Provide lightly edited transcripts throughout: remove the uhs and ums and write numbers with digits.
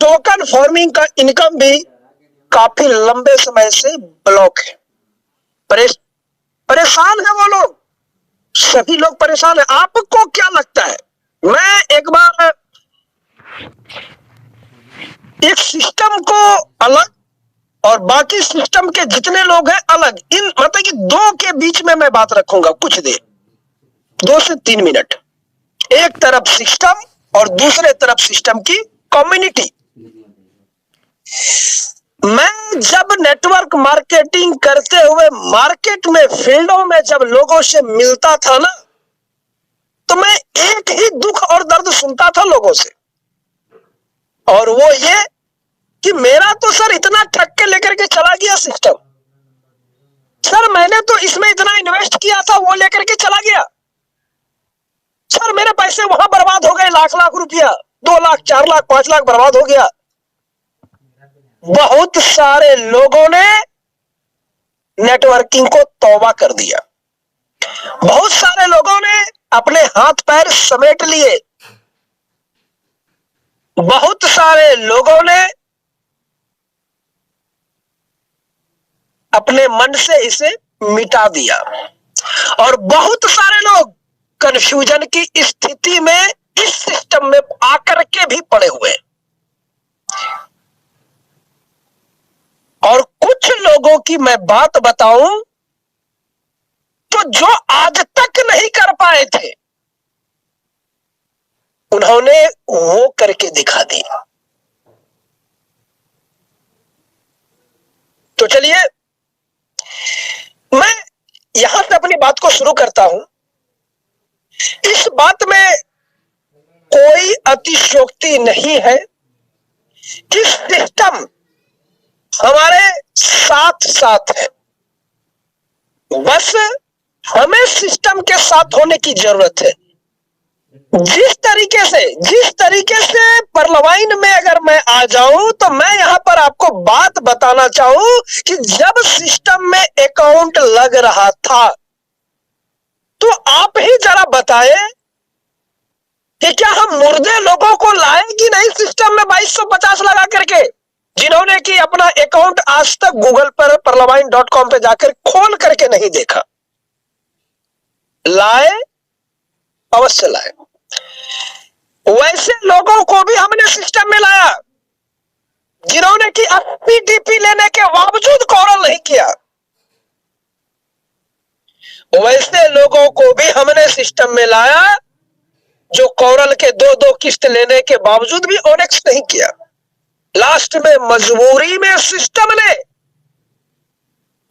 Token farming का income भी काफी लंबे समय से ब्लॉक है। परेशान है वो लोग, सभी लोग परेशान है। आपको क्या लगता है? मैं एक बार एक सिस्टम को अलग और बाकी सिस्टम के जितने लोग हैं अलग, इन मतलब कि दो के बीच में मैं बात रखूंगा कुछ देर, 2 से 3 मिनट। एक तरफ सिस्टम और दूसरे तरफ सिस्टम की कम्युनिटी। मैं जब नेटवर्क मार्केटिंग करते हुए मार्केट में, फील्डों में जब लोगों से मिलता था ना, तो मैं एक ही दुख और दर्द सुनता था लोगों से, और वो ये कि मेरा तो सर इतना ठग के लेकर के चला गया सिस्टम, सर मैंने तो इसमें इतना इन्वेस्ट किया था, वो लेकर के चला गया, सर मेरे पैसे वहां बर्बाद हो गए, लाख लाख रुपया, 2 लाख 4 लाख 5 लाख बर्बाद हो गया। बहुत सारे लोगों ने नेटवर्किंग को तौबा कर दिया, बहुत सारे लोगों ने अपने हाथ पैर समेट लिए, बहुत सारे लोगों ने अपने मन से इसे मिटा दिया, और बहुत सारे लोग कंफ्यूजन की स्थिति में इस सिस्टम में आकर के भी पड़े हुए। और कुछ लोगों की मैं बात बताऊं तो जो आज तक नहीं कर पाए थे, उन्होंने वो करके दिखा दिया। तो चलिए मैं यहां से अपनी बात को शुरू करता हूं। इस बात में कोई अतिशयोक्ति नहीं है कि सिस्टम हमारे साथ साथ है, बस हमें सिस्टम के साथ होने की जरूरत है। जिस तरीके से परलवाइन में अगर मैं आ जाऊं तो मैं यहां पर आपको बात बताना चाहूं कि जब सिस्टम में अकाउंट लग रहा था तो आप ही जरा बताएं कि क्या हम मुर्दे लोगों को लाए कि नहीं सिस्टम में 2250 लगा करके, जिन्होंने कि अपना अकाउंट आज तक गूगल पर परलवाइन.com पे जाकर खोल करके नहीं देखा। लाए, अवश्य लाए। वैसे लोगों को भी हमने सिस्टम में लाया जिन्होंने कि पीटीपी लेने के बावजूद कॉरल नहीं किया। वैसे लोगों को भी हमने सिस्टम में लाया जो कॉरल के 2-2 किस्त लेने के बावजूद भी ओनेक्स नहीं किया। लास्ट में मजबूरी में सिस्टम ने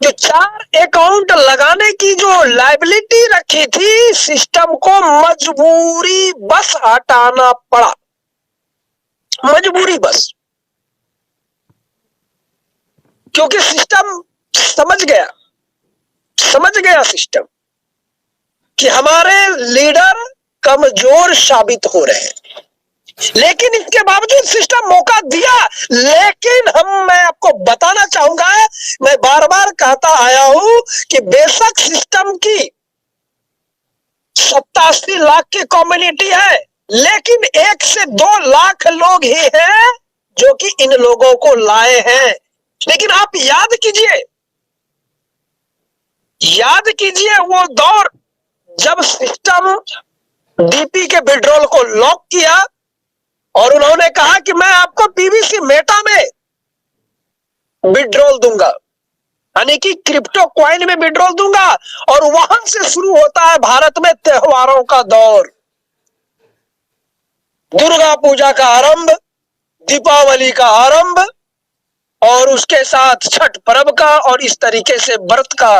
जो 4 अकाउंट लगाने की जो लायबिलिटी रखी थी, सिस्टम को मजबूरी बस हटाना पड़ा, मजबूरी बस, क्योंकि सिस्टम समझ गया सिस्टम कि हमारे लीडर कमजोर साबित हो रहे हैं। लेकिन इसके बावजूद सिस्टम मौका दिया। लेकिन मैं आपको बताना चाहूंगा, मैं बार बार कहता आया हूं कि बेशक सिस्टम की 87 लाख की कम्युनिटी है, लेकिन 1 से 2 लाख लोग ही हैं जो कि इन लोगों को लाए हैं। लेकिन आप याद कीजिए वो दौर जब सिस्टम डीपी के विड्रॉल को लॉक किया और उन्होंने कहा कि मैं आपको पीवीसी मेटा में विड्रॉल दूंगा, यानी कि क्रिप्टो कॉइन में विड्रॉल दूंगा, और वहां से शुरू होता है भारत में त्योहारों का दौर। दुर्गा पूजा का आरंभ, दीपावली का आरंभ, और उसके साथ छठ पर्व का, और इस तरीके से व्रत का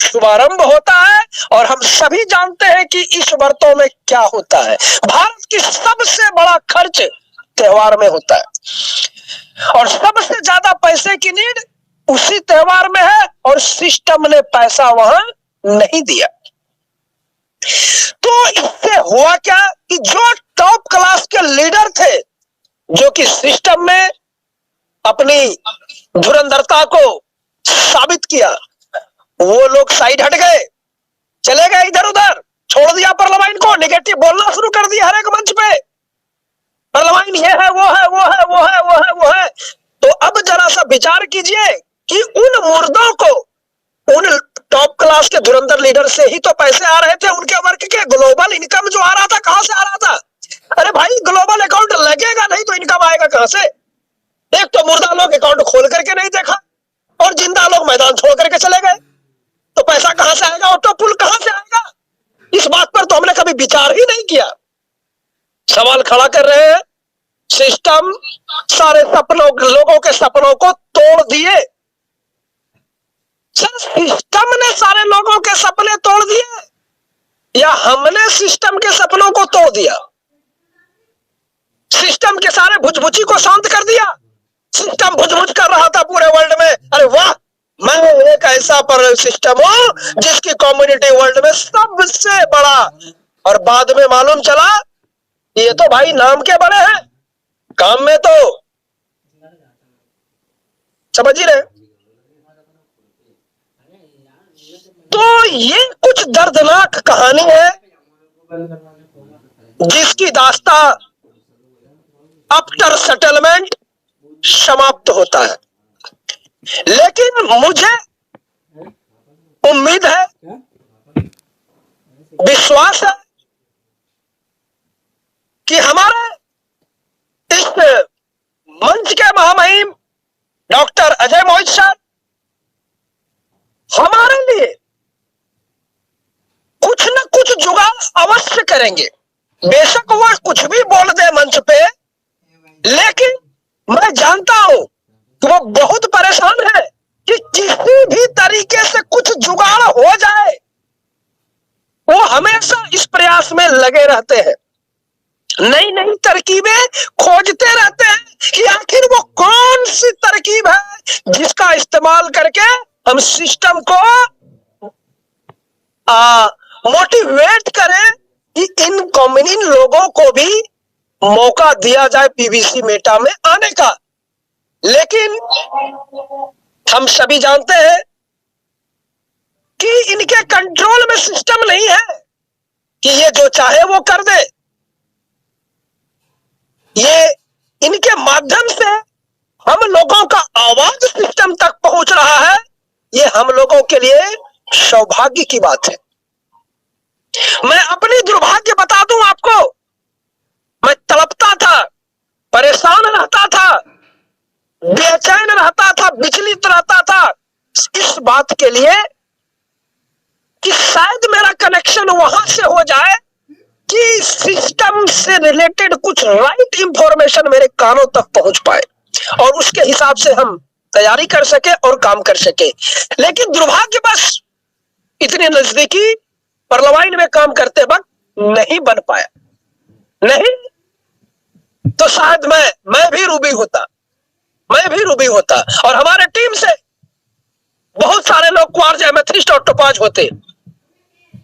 शुभारंभ होता है। और हम सभी जानते हैं कि इस व्रतों में क्या होता है। भारत की सबसे बड़ा खर्च त्योहार में होता है और सबसे ज्यादा पैसे की नीड उसी त्योहार में है, और सिस्टम ने पैसा वहां नहीं दिया। तो इससे हुआ क्या कि जो टॉप क्लास के लीडर थे, जो कि सिस्टम में अपनी धुरंधरता को साबित किया, वो लोग साइड हट गए, चले गए इधर उधर, छोड़ दिया परलवाइन को, नेगेटिव बोलना शुरू कर दिया हर एक मंच पे। पार्लियामेंट ये है, वो है, वो है, वो है, वो है, वो है। तो अब जरा सा विचार कीजिए कि उन मुर्दों को, उन टॉप क्लास के धुरंधर लीडर से ही तो पैसे आ रहे थे, उनके वर्ग के ग्लोबल इनकम जो आ रहा था, कहां से आ रहा था? अरे भाई, ग्लोबल अकाउंट लगेगा नहीं तो इनकम आएगा कहां से? एक तो मुर्दा लोग अकाउंट खोल करके नहीं देखा और जिंदा लोग मैदान छोड़ करके चले गए, तो पैसा कहां से आएगा? ऑटो पुल कहां से आएगा? इस बात पर तो हमने कभी विचार ही नहीं किया। सवाल खड़ा कर रहे हैं, सिस्टम सारे सपनों, लोगों के सपनों को तोड़ दिए। सर, सिस्टम ने सारे लोगों के सपने तोड़ दिए या हमने सिस्टम के सपनों को तोड़ दिया? सिस्टम के सारे भुचभुची को शांत कर दिया। सिस्टम भुचभुच कर रहा था पूरे वर्ल्ड में, अरे वाह, मैं एक ऐसा पर सिस्टम हूं जिसकी कम्युनिटी वर्ल्ड में सबसे बड़ा। और बाद में मालूम चला ये तो भाई नाम के बड़े हैं, काम में तो समझ ही रहे। तो ये कुछ दर्दनाक कहानी है जिसकी दास्ता आफ्टर सेटलमेंट समाप्त होता है। लेकिन मुझे उम्मीद है, विश्वास है कि हमारे इस मंच के महामहिम डॉक्टर अजय मोहित सर हमारे लिए कुछ न कुछ जुगाड़ अवश्य करेंगे। बेशक वो कुछ भी बोल दे मंच पे, लेकिन मैं जानता हूं कि वो बहुत परेशान है कि किसी भी तरीके से कुछ जुगाड़ हो जाए। वो हमेशा इस प्रयास में लगे रहते हैं, नई नई तरकीबें खोजते रहते हैं कि आखिर वो कौन सी तरकीब है जिसका इस्तेमाल करके हम सिस्टम को मोटिवेट करें कि इन लोगों को भी मौका दिया जाए पीवीसी मेटा में आने का। लेकिन हम सभी जानते हैं कि इनके कंट्रोल में सिस्टम नहीं है कि ये जो चाहे वो कर दे। ये इनके माध्यम से हम लोगों का आवाज सिस्टम तक पहुंच रहा है। ये हम लोगों के लिए सौभाग्य की बात है। मैं अपनी दुर्भाग्य बता दूं आपको, मैं तड़पता था, परेशान रहता था, बेचैन रहता था, विचलित रहता था इस बात के लिए कि शायद मेरा कनेक्शन वहां से हो जाए कि सिस्टम से रिलेटेड कुछ राइट इंफॉर्मेशन मेरे कानों तक पहुंच पाए और उसके हिसाब से हम तैयारी कर सके और काम कर सके। लेकिन दुर्भाग्यवश इतनी नजदीकी पार्लियामेंट में काम करते वक्त नहीं बन पाया। नहीं तो शायद मैं भी रूबी होता, और हमारे टीम से बहुत सारे लोग क्वार्ज, एमेथिस्ट और टोपाज होते।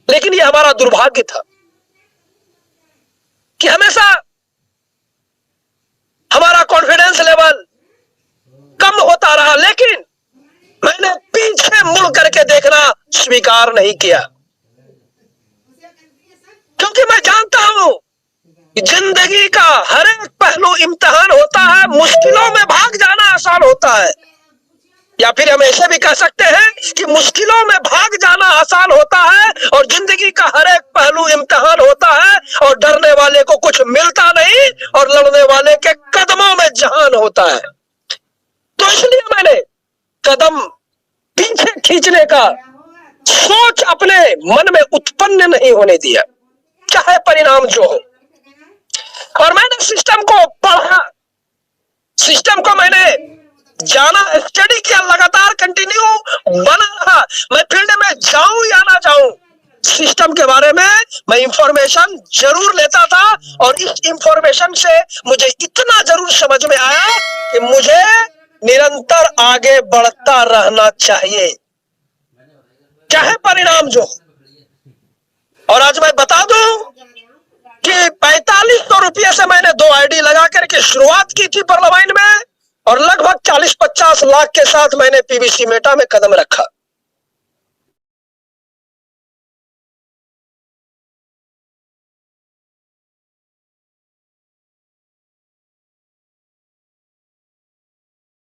लेकिन ये हमारा दुर्भाग्य था कि हमेशा हमारा कॉन्फिडेंस लेवल कम होता रहा। लेकिन मैंने पीछे मुड़ करके देखना स्वीकार नहीं किया, क्योंकि मैं जानता हूं कि जिंदगी का हर एक पहलू इम्तिहान होता है। मुश्किलों में भाग जाना आसान होता है, या फिर हम ऐसे भी कह सकते हैं कि मुश्किलों में भाग जाना आसान होता है और जिंदगी का हर एक पहलू इम्तिहान होता है। और डरने वाले को कुछ मिलता नहीं और लड़ने वाले के कदमों में जहान होता है। तो इसलिए मैंने कदम पीछे खींचने का सोच अपने मन में उत्पन्न नहीं होने दिया, चाहे परिणाम जो हो। और मैंने सिस्टम को पढ़ा, सिस्टम को मैंने जाना, स्टडी किया, लगातार कंटिन्यू बना रहा। मैं फील्ड में जाऊं या ना जाऊं, सिस्टम के बारे में मैं इंफॉर्मेशन जरूर लेता था। और इस इंफॉर्मेशन से मुझे इतना जरूर समझ में आया कि मुझे निरंतर आगे बढ़ता रहना चाहिए, चाहे परिणाम जो। और आज मैं बता दूं कि 4500 रुपये से मैंने 2 आईडी लगा करके शुरुआत की थी पार्लियामेंट में, और लगभग 40-50 लाख के साथ मैंने पीवीसी मेटा में कदम रखा।